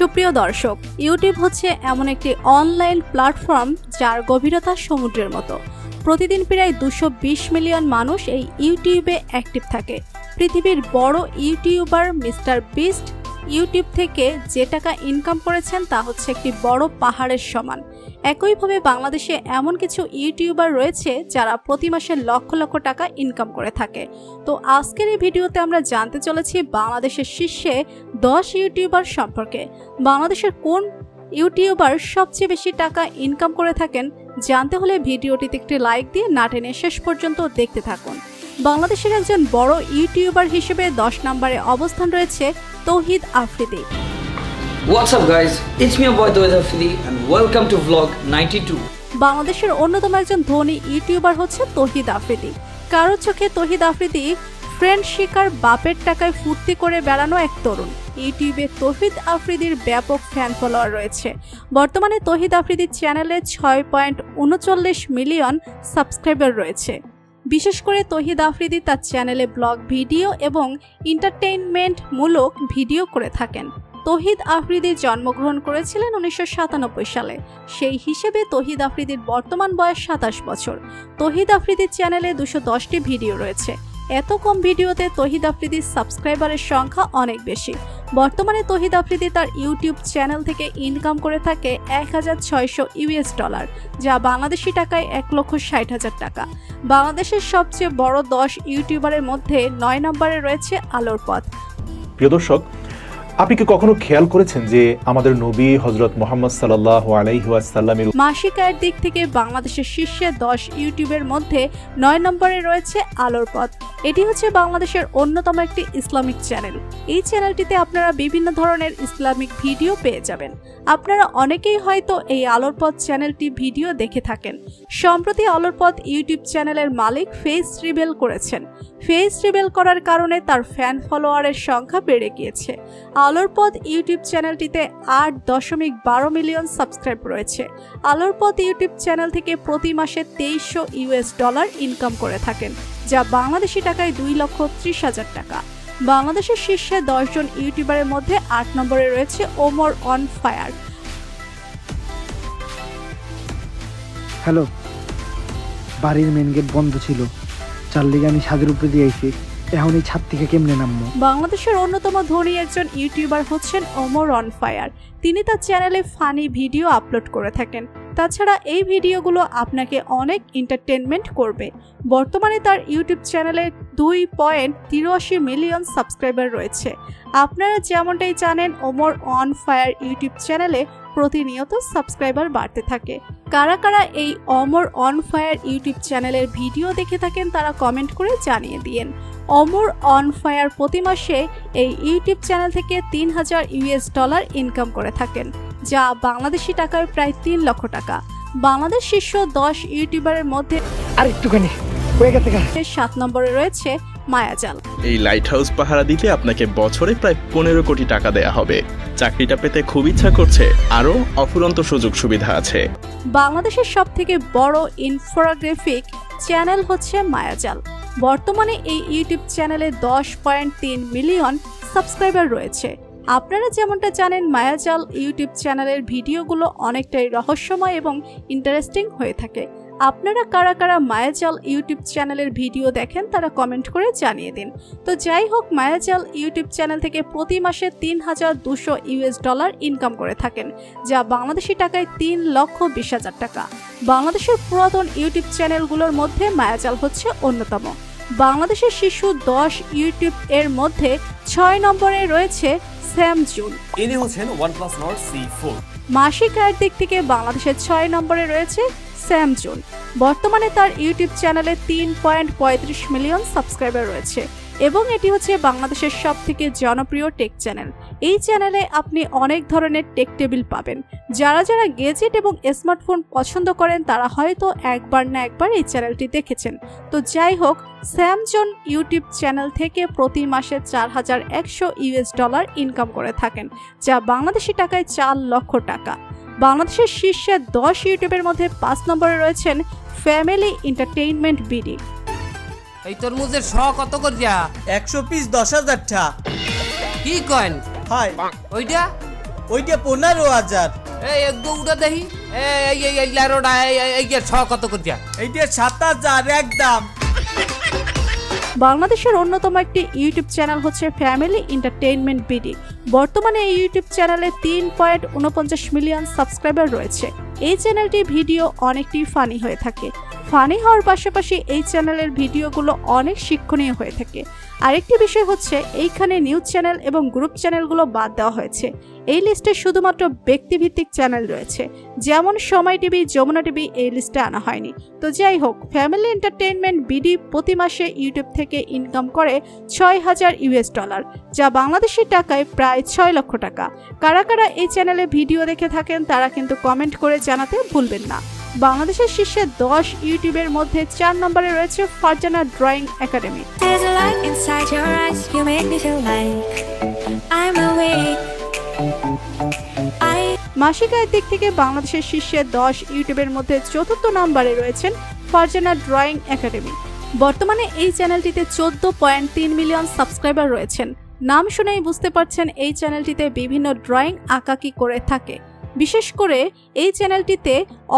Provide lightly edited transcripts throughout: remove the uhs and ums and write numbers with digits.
সুপ্রিয় দর্শক, ইউটিউব হচ্ছে এমন একটি অনলাইন প্ল্যাটফর্ম যার গভীরতা সমুদ্রের মতো। প্রতিদিন প্রায় 220 মিলিয়ন মানুষ এই ইউটিউবে অ্যাক্টিভ থাকে। পৃথিবীর বড় ইউটিউবার মিস্টার বিস্ট ইউটিউব থেকে যে টাকা ইনকাম করেছেন তা হচ্ছে একটি বড় পাহাড়ের সমান। একইভাবে বাংলাদেশে এমন কিছু ইউটিউবার রয়েছে যারা প্রতি মাসে লক্ষ লক্ষ টাকা ইনকাম করে থাকে। তো আজকের এই ভিডিওতে আমরা জানতে চলেছি বাংলাদেশের শীর্ষে 10 ইউটিউবার সম্পর্কে। বাংলাদেশের কোন ইউটিউবার সবচেয়ে বেশি টাকা ইনকাম করে থাকেন জানতে হলে ভিডিওটিতে একটি লাইক দিয়ে না টেনে শেষ পর্যন্ত দেখতে থাকুন। বাংলাদেশের একজন বড় ইউটিউবার হিসেবে 10 নম্বরে অবস্থান রয়েছে তৌহিদ Afridi. What's up guys, it's me your boy Tawhid Afridi and welcome to vlog 92. বাংলাদেশের অন্যতম একজন ধনী ইউটিউবার হচ্ছে তৌহিদ আফ্রিদি। কারো চোখে তৌহিদ আফ্রিদি ফ্রেন্ড শিকার বাপের টাকায় ফুর্তি করে বেড়ানো এক তরুণ। ইউটিউবে তৌহিদ আফ্রিদির ব্যাপক ফ্যান ফলোয়ার রয়েছে। বর্তমানে তৌহিদ আফ্রিদির চ্যানেলে 6.39 মিলিয়ন সাবস্ক্রাইবার রয়েছে। বিশেষ করে তৌহিদ আফ্রিদি তার চ্যানেলে ব্লগ ভিডিও এবং এন্টারটেইনমেন্ট মূলক ভিডিও করে থাকেন। তৌহিদ আফ্রিদি জন্মগ্রহণ করেছিলেন 1997 সালে। সেই হিসেবে তৌহিদ আফ্রিদির বর্তমান বয়স 27 বছর। তৌহিদ আফ্রিদির চ্যানেলে 210টি ভিডিও রয়েছে। এত কম ভিডিওতে তৌহিদ আফ্রিদির সাবস্ক্রাইবারের সংখ্যা অনেক বেশি। বর্তমানে তৌহিদ আফ্রিদি তার ইউটিউব চ্যানেল থেকে ইনকাম করে থাকে $1600, যা বাংলাদেশি টাকায় 1,60,000 টাকা। বাংলাদেশের সবচেয়ে বড় 10 ইউটিউবারের মধ্যে 9 নম্বরে রয়েছে আলোর পথ। প্রিয় দর্শক, আপনি কি কখনো খেয়াল করেছেন যে আমাদের নবী হযরত মুহাম্মদ সাল্লাল্লাহু আলাইহি ওয়াসাল্লামের মাসিক আয়ের দিক থেকে বাংলাদেশের শীর্ষে 10 ইউটিউবের মধ্যে 9 নম্বরে রয়েছে আলোর পথ। এটি হচ্ছে বাংলাদেশের অন্যতম একটি ইসলামিক চ্যানেল। এই চ্যানেলটিতে আপনারা বিভিন্ন ধরনের ইসলামিক ভিডিও পেয়ে যাবেন। আপনারা অনেকেই হয়তো এই আলোর পথ চ্যানেলটি ভিডিও দেখে থাকেন। সম্প্রতি আলোর পথ ইউটিউব চ্যানেলের মালিক ফেস রিভেল করেছেন। ফেস রিভেল করার কারণে তার ফ্যান ফলোয়ারের সংখ্যা বেড়ে গিয়েছে। আলোর পথ ইউটিউব চ্যানেলটিতে 8.12 মিলিয়ন সাবস্ক্রাইব রয়েছে। আলোর পথ ইউটিউব চ্যানেল থেকে প্রতি মাসে $2300 ইনকাম করে থাকেন, যা বাংলাদেশি টাকায় 2,30,000 টাকা। বাংলাদেশের শীর্ষে 10 জন ইউটিউবারের মধ্যে 8 নম্বরে রয়েছে ওমর অন ফায়ার। হ্যালো, বাড়ির মেন গেট বন্ধ ছিল, চার্লিকে আমি ছাদের উপরে দিয়ে আইছি। এখন এই ছাদ থেকে কেমনে নামবো? বাংলাদেশের অন্যতম ধনী একজন ইউটিউবার হচ্ছেন ওমর অন ফায়ার। তিনি তার চ্যানেলে ফানি ভিডিও আপলোড করে থাকেন। তাছাড়া এই ভিডিওগুলো আপনাকে অনেক এন্টারটেনমেন্ট করবে। বর্তমানে তার ইউটিউব চ্যানেলে 2.83 মিলিয়ন সাবস্ক্রাইবার রয়েছে। আপনারা যেমনটাই জানেন, ওমর অন ফায়ার ইউটিউব চ্যানেলে প্রতিনিয়ত সাবস্ক্রাইবার বাড়তে থাকে। কারা কারা এই ওমর অন ফায়ার ইউটিউব চ্যানেলের ভিডিও দেখে থাকেন তারা কমেন্ট করে জানিয়ে দিয়েন। ওমর অন ফায়ার প্রতি মাসে এই ইউটিউব চ্যানেল থেকে $3,000 ইনকাম করে থাকেন, যা বাংলাদেশি টাকায় প্রায় 3 লক্ষ টাকা। বাংলাদেশ শীর্ষ 10 ইউটিউবারের মধ্যে আরেকটুখানি হয়ে গেছে। 7 নম্বরে রয়েছে মায়াজাল। এই লাইট হাউস পাহারা দিতে আপনাকে বছরে প্রায় 15 কোটি টাকা দেয়া হবে। চাকরিটা পেতে খুব ইচ্ছা করছে? আরও অফুরন্ত সুযোগ সুবিধা আছে। বাংলাদেশের সবথেকে বড় ইনফোগ্রাফিক চ্যানেল হচ্ছে মায়াজাল। বর্তমানে এই ইউটিউব চ্যানেলে 10.3 মিলিয়ন সাবস্ক্রাইবার রয়েছে। আপনারা যেমনটা জানেন, মায়াজাল ইউটিউব চ্যানেলের ভিডিওগুলো অনেকটাই রহস্যময় এবং ইন্টারেস্টিং হয়ে থাকে। আপনারা কারা কারা মায়াজাল ইউটিউব চ্যানেলের ভিডিও দেখেন তারা কমেন্ট করে জানিয়ে দিন। তো যাই হোক, মায়াজাল ইউটিউব চ্যানেল থেকে প্রতি মাসে $3,200 ইনকাম করে থাকেন, যা বাংলাদেশি টাকায় 3,20,000 টাকা। বাংলাদেশের পুরাতন ইউটিউব চ্যানেলগুলোর মধ্যে মায়াজাল হচ্ছে অন্যতম। বাংলাদেশের শীর্ষ 10 ইউটিউব এর মধ্যে 6 নম্বরে রয়েছে স্যাম জুন। ইনি হচ্ছেন OnePlus Nord C4। মাসিক আয়ের দিক থেকে বাংলাদেশের 6 নম্বরে রয়েছে স্যাম জুন। বর্তমানে তার ইউটিউব চ্যানেলে 3.35 মিলিয়ন সাবস্ক্রাইবার রয়েছে এবং এটি হচ্ছে বাংলাদেশের সবথেকে জনপ্রিয় টেক চ্যানেল। এই চ্যানেলে আপনি অনেক ধরনের টেক টেবিল পাবেন। যারা যারা গেজেট এবং স্মার্টফোন পছন্দ করেন তারা হয়তো একবার না একবার এই চ্যানেলটি দেখেছেন। তো যাই হোক, স্যামজন ইউটিউব চ্যানেল থেকে প্রতি মাসে $4,100 ইনকাম করে থাকেন, যা বাংলাদেশি টাকায় 4 লক্ষ টাকা। বাংলাদেশের শীর্ষে 10 ইউটিউবের মধ্যে 5 নম্বরে রয়েছেন ফ্যামিলি এন্টারটেইনমেন্ট বিডি। এই তরমুজের শ কত করিয়া? 100 পিস 10,000 টাকা। কি কয়েন? হাই ওইটা ওইটা 15,000। এই এক উঠে দেখি এই লারোটা এই ছ কত করিয়া? এইটা 7,000 একদম। বাংলাদেশের অন্যতম একটি ইউটিউব চ্যানেল হচ্ছে ফ্যামিলি এন্টারটেইনমেন্ট বিডি। বর্তমানে এই ইউটিউব চ্যানেলে 3.49 মিলিয়ন সাবস্ক্রাইবার রয়েছে। এই চ্যানেলটির ভিডিও অনেকটি ফানি হয়ে থাকে। ফানি হওয়ার পাশাপাশি এই চ্যানেলের ভিডিওগুলো অনেক শিক্ষণীয় হয়ে থাকে। আরেকটি বিষয় হচ্ছে এইখানে নিউজ চ্যানেল এবং গ্রুপ চ্যানেলগুলো বাদ দেওয়া হয়েছে। এই লিস্টে শুধুমাত্র ব্যক্তিভিত্তিক চ্যানেল রয়েছে, যেমন সময় টিভি, যমুনা টিভি এই লিস্টে আনা হয়নি। তো যাই হোক, ফ্যামিলি এন্টারটেইনমেন্ট বিডি প্রতি মাসে ইউটিউব থেকে ইনকাম করে $6,000, যা বাংলাদেশি টাকায় প্রায় 6 লক্ষ টাকা। কারা কারা এই চ্যানেলে ভিডিও দেখে থাকেন তারা কিন্তু কমেন্ট করে জানাতে ভুলবেন না। বাংলাদেশের শীর্ষে 10 ইউটিউবের মধ্যে 4 নম্বরে রয়েছে Farzana drawing academy. There's a light inside your eyes, you make me feel like I'm awake. মাসিক আয়ের দিক থেকে বাংলাদেশের শীর্ষে 10 ইউটিউবের মধ্যে 4র্থ নম্বরে রয়েছেন ফারজানা ড্রয়িং একাডেমি। বর্তমানে এই চ্যানেলটিতে 14.3 মিলিয়ন সাবস্ক্রাইবার রয়েছেন। নাম শুনেই বুঝতে পারছেন এই চ্যানেলটিতে বিভিন্ন ড্রয়িং আঁকাকি করে থাকে। বিশেষ করে এই চ্যানেলটিতে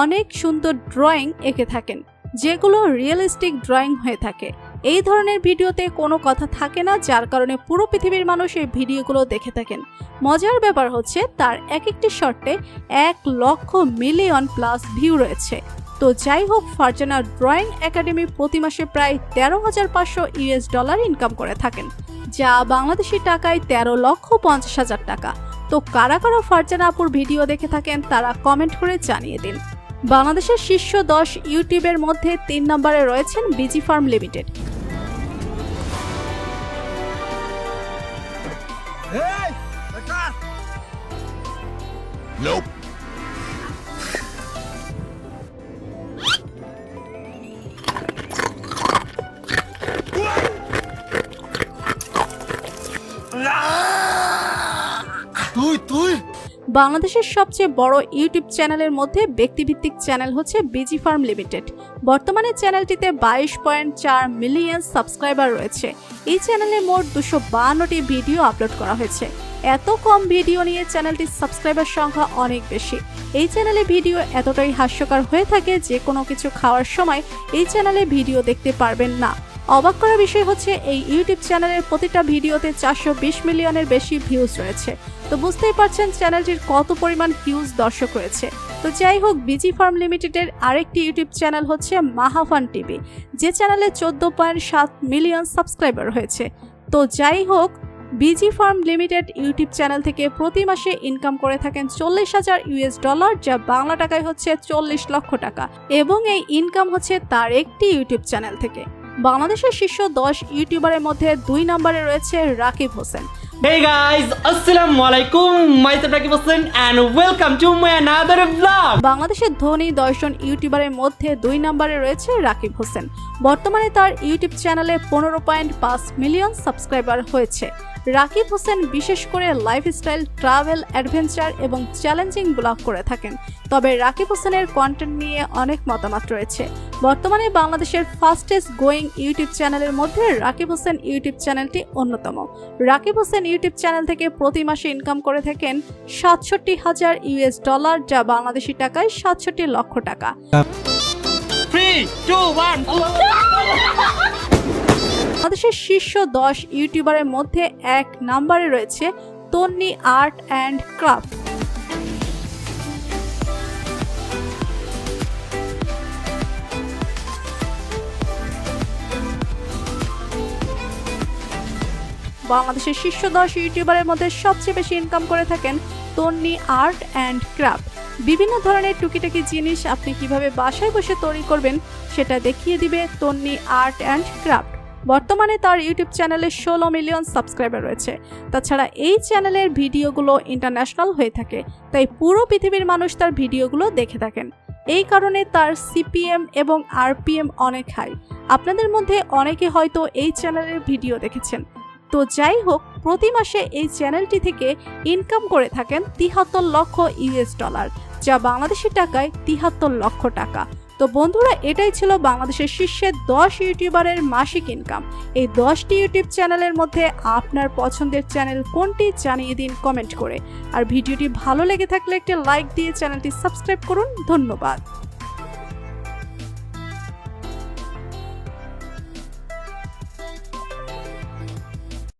অনেক সুন্দর ড্রয়িং এঁকে থাকেন, যেগুলো রিয়েলিস্টিক ড্রয়িং হয়ে থাকে। এই ধরনের ভিডিওতে কোনো কথা থাকে না, যার কারণে পুরো পৃথিবীর মানুষ এই ভিডিওগুলো দেখে থাকেন। মজার ব্যাপার হচ্ছে তার এক একটি শর্টে 1 লক্ষ মিলিয়ন প্লাস ভিউ রয়েছে। তো যাই হোক, ফারজানা ড্রয়িং একাডেমি প্রতি মাসে প্রায় $13,500 ইনকাম করে থাকেন, যা বাংলাদেশি টাকায় 13,50,000 টাকা। তো কারা কারা ফারজানা আপুর ভিডিও দেখে থাকেন তারা কমেন্ট করে জানিয়ে দিন। বাংলাদেশের শীর্ষ 10 ইউটিউবের মধ্যে 3 নম্বরে রয়েছেন বিজি ফার্ম লিমিটেড। বাংলাদেশের সবচেয়ে বড় ইউটিউব চ্যানেলের মধ্যে ব্যক্তিভিত্তিক চ্যানেল হচ্ছে বিজি ফার্ম লিমিটেড। বর্তমানে চ্যানেলটিতে 22.4 মিলিয়ন সাবস্ক্রাইবার রয়েছে। এই চ্যানেলে মোট 252টি ভিডিও আপলোড করা হয়েছে। এত কম ভিডিও নিয়ে চ্যানেলটির সাবস্ক্রাইবার সংখ্যা অনেক বেশি। এই চ্যানেলে ভিডিও এতটাই হাস্যকর হয়ে থাকে যে কোনো কিছু খাওয়ার সময় এই চ্যানেলে ভিডিও দেখতে পারবেন না। অবাক করার বিষয় হচ্ছে এই ইউটিউব চ্যানেলের প্রতিটা ভিডিওতে 420 মিলিয়নের বেশি ভিউজ রয়েছে। তো বুঝতেই পারছেন চ্যানেলটির কত পরিমাণ হিউজ দর্শক রয়েছে। তো যাই হোক, বিজি ফার্ম লিমিটেডের আরেকটি ইউটিউব চ্যানেল হচ্ছে মাহাফান টিভি, যে চ্যানেলে 14.7 মিলিয়ন সাবস্ক্রাইবার হয়েছে। তো যাই হোক, busy farm limited YouTube channel থেকে প্রতি মাসে ইনকাম করে থাকেন $40,000, যা বাংলা টাকায় হচ্ছে 40 লক্ষ টাকা, এবং এই ইনকাম হচ্ছে তার একটি ইউটিউব চ্যানেল থেকে। বাংলাদেশের শীর্ষ 10 ইউটিউবারের মধ্যে 2 নম্বরে রয়েছে Rakib Hossain. Hey guys, Assalamualaikum. Myself Rakib Hossain and welcome to my another vlog. বাংলাদেশের ধনী 10 জন ইউটিউবারের মধ্যে 2 নম্বরে রয়েছে রাকিব হোসেন। বর্তমানে তার ইউটিউব চ্যানেলে 15.5 মিলিয়ন সাবস্ক্রাইবার হয়েছে। রাকিব হোসেন বিশেষ করে লাইফস্টাইল, ট্রাভেল, অ্যাডভেঞ্চার এবং চ্যালেঞ্জিং ব্লগ করে থাকেন। তবে রাকিব হোসেনের কন্টেন্ট নিয়ে অনেক মতামত রয়েছে। বর্তমানে বাংলাদেশের ফাস্টেস্ট গোয়িং ইউটিউব চ্যানেলের মধ্যে রাকিব হোসেন ইউটিউব চ্যানেলটি অন্যতম। রাকিব হোসেন ইউটিউব চ্যানেল থেকে প্রতি মাসে ইনকাম করে থাকেন $67,000, যা বাংলাদেশি টাকায় 67 লক্ষ টাকা। 3, 2, 1. বাংলাদেশের শীর্ষ 10 ইউটিউবারের মধ্যে 1 নম্বরে রয়েছে তন্নি আর্ট অ্যান্ড ক্রাফট। বাংলাদেশের শীর্ষ 10 ইউটিউবারের মধ্যে সবচেয়ে বেশি ইনকাম করে থাকেন তন্নি আর্ট অ্যান্ড ক্রাফট। বিভিন্ন ধরনের টুকিটাকি জিনিস আপনি কিভাবে বাসায় বসে তৈরি করবেন সেটা দেখিয়ে দিবে তন্নি আর্ট অ্যান্ড ক্রাফট। বর্তমানে তার ইউটিউব চ্যানেলে 16 মিলিয়ন সাবস্ক্রাইবার রয়েছে। তাছাড়া এই চ্যানেলের ভিডিওগুলো ইন্টারন্যাশনাল হয়ে থাকে, তাই পুরো পৃথিবীর মানুষ তার ভিডিওগুলো দেখে থাকেন। এই কারণে তার সিপিএম এবং আরপিএম অনেক হাই। আপনাদের মধ্যে অনেকে হয়তো এই চ্যানেলের ভিডিও দেখেছেন। তো যাই হোক, প্রতি মাসে এই চ্যানেলটি থেকে ইনকাম করে থাকেন $73 লক্ষ, যা বাংলাদেশি টাকায় 73 লক্ষ টাকা। তো বন্ধুরা, এটাই ছিল বাংলাদেশের শীর্ষে 10 ইউটিউবারের মাসিক ইনকাম। এই 10টি ইউটিউব চ্যানেলের মধ্যে আপনার পছন্দের চ্যানেল কোনটি জানিয়ে দিন কমেন্ট করে। আর ভিডিওটি ভালো লেগে থাকলে একটা লাইক দিয়ে চ্যানেলটি সাবস্ক্রাইব করুন। ধন্যবাদ।